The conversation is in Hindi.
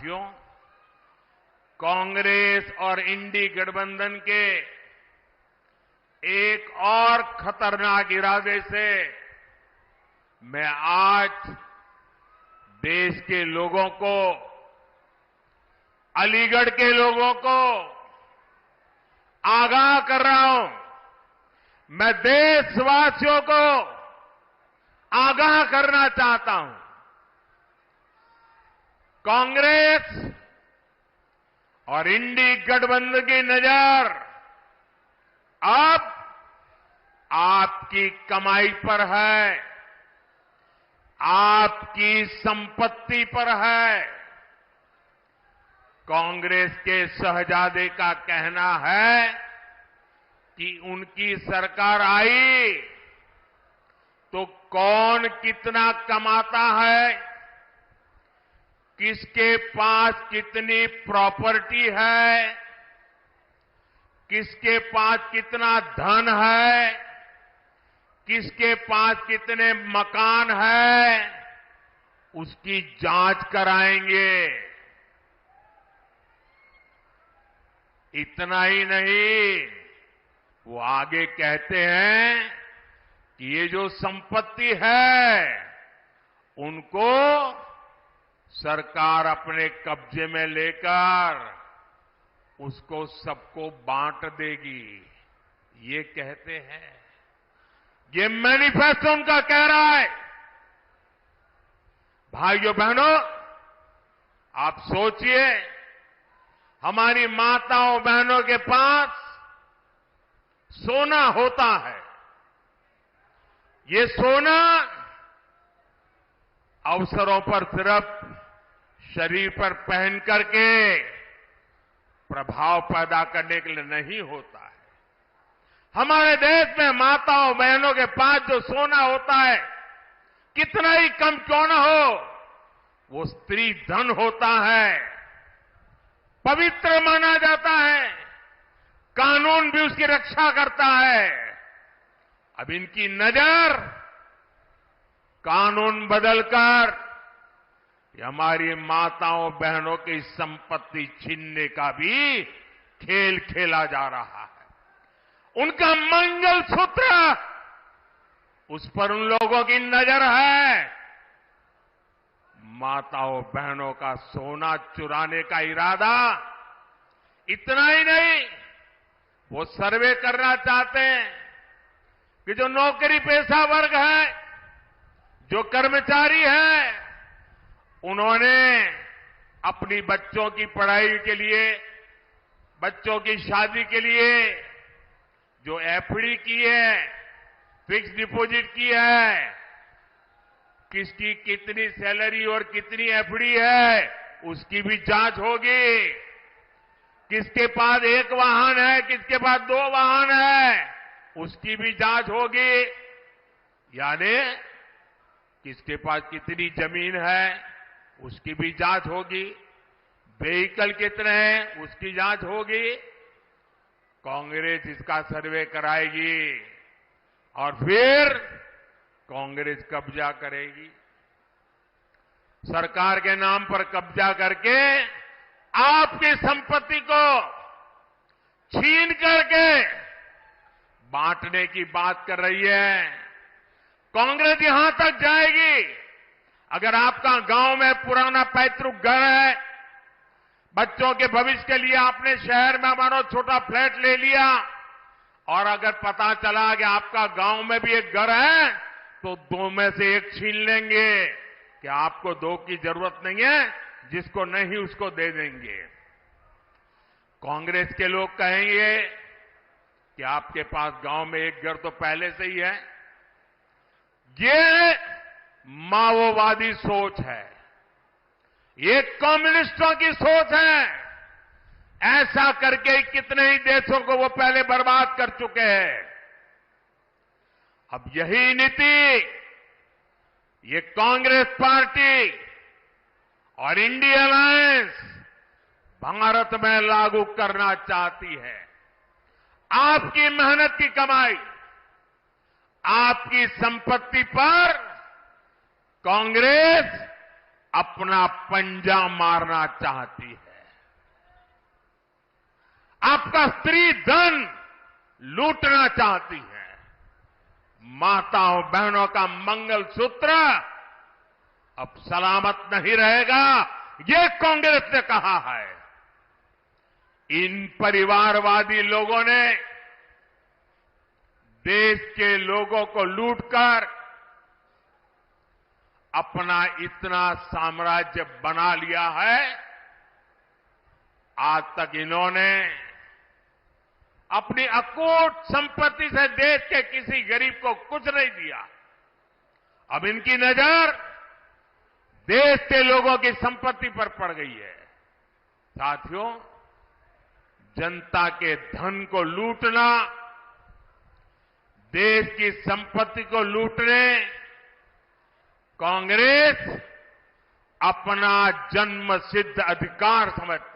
क्यों? कांग्रेस और इंडी गठबंधन के एक और खतरनाक इरादे से मैं आज देश के लोगों को, अलीगढ़ के लोगों को आगाह कर रहा हूं। मैं देशवासियों को आगाह करना चाहता हूं। कांग्रेस और इंडी गठबंधन की नजर अब आपकी कमाई पर है, आपकी संपत्ति पर है। कांग्रेस के शहजादे का कहना है कि उनकी सरकार आई तो कौन कितना कमाता है, किसके पास कितनी प्रॉपर्टी है, किसके पास कितना धन है, किसके पास कितने मकान है, उसकी जांच कराएंगे। इतना ही नहीं, वो आगे कहते हैं कि ये जो संपत्ति है उनको सरकार अपने कब्जे में लेकर उसको सबको बांट देगी, ये कहते हैं। ये मैनिफेस्टो उनका कह रहा है। भाइयों बहनों, आप सोचिए, हमारी माताओं बहनों के पास सोना होता है। ये सोना अवसरों पर सिर्फ शरीर पर पहन करके प्रभाव पैदा करने के लिए नहीं होता है। हमारे देश में माताओं बहनों के पास जो सोना होता है, कितना ही कम क्यों न हो, वो स्त्री धन होता है, पवित्र माना जाता है, कानून भी उसकी रक्षा करता है। अब इनकी नजर कानून बदलकर हमारी माताओं बहनों की संपत्ति छीनने का भी खेल खेला जा रहा है। उनका मंगलसूत्र, उस पर उन लोगों की नजर है। माताओं बहनों का सोना चुराने का इरादा। इतना ही नहीं, वो सर्वे करना चाहते हैं कि जो नौकरी पेशा वर्ग है, जो कर्मचारी है, उन्होंने अपनी बच्चों की पढ़ाई के लिए, बच्चों की शादी के लिए जो एफडी की है, फिक्स डिपॉजिट की है, किसकी कितनी सैलरी और कितनी एफडी है, उसकी भी जांच होगी। किसके पास एक वाहन है, किसके पास 2 वाहन है, उसकी भी जांच होगी। यानी किसके पास कितनी जमीन है, उसकी भी जांच होगी। व्हीकल कितने हैं, उसकी जांच होगी। कांग्रेस इसका सर्वे कराएगी और फिर कांग्रेस कब्जा करेगी। सरकार के नाम पर कब्जा करके आपकी संपत्ति को छीन करके बांटने की बात कर रही है। कांग्रेस यहां तक जाएगी, अगर आपका गांव में पुराना पैतृक घर है, बच्चों के भविष्य के लिए आपने शहर में मानो छोटा फ्लैट ले लिया, और अगर पता चला कि आपका गांव में भी एक घर है, तो 2 में से 1 छीन लेंगे कि आपको 2 की जरूरत नहीं है, जिसको नहीं उसको दे देंगे। कांग्रेस के लोग कहेंगे कि आपके पास गांव में एक घर तो पहले से ही है। ये माओवादी सोच है, ये कम्युनिस्टों की सोच है। ऐसा करके कितने ही देशों को वो पहले बर्बाद कर चुके हैं। अब यही नीति ये कांग्रेस पार्टी और इंडिया अलायंस भारत में लागू करना चाहती है। आपकी मेहनत की कमाई, आपकी संपत्ति पर कांग्रेस अपना पंजा मारना चाहती है। आपका स्त्री धन लूटना चाहती है। माताओं बहनों का मंगलसूत्र अब सलामत नहीं रहेगा, ये कांग्रेस ने कहा है। इन परिवारवादी लोगों ने देश के लोगों को लूटकर अपना इतना साम्राज्य बना लिया है। आज तक इन्होंने अपनी अकूट संपत्ति से देश के किसी गरीब को कुछ नहीं दिया। अब इनकी नजर देश के लोगों की संपत्ति पर पड़ गई है। साथियों, जनता के धन को लूटना, देश की संपत्ति को लूटने कांग्रेस अपना जन्मसिद्ध अधिकार समझती है।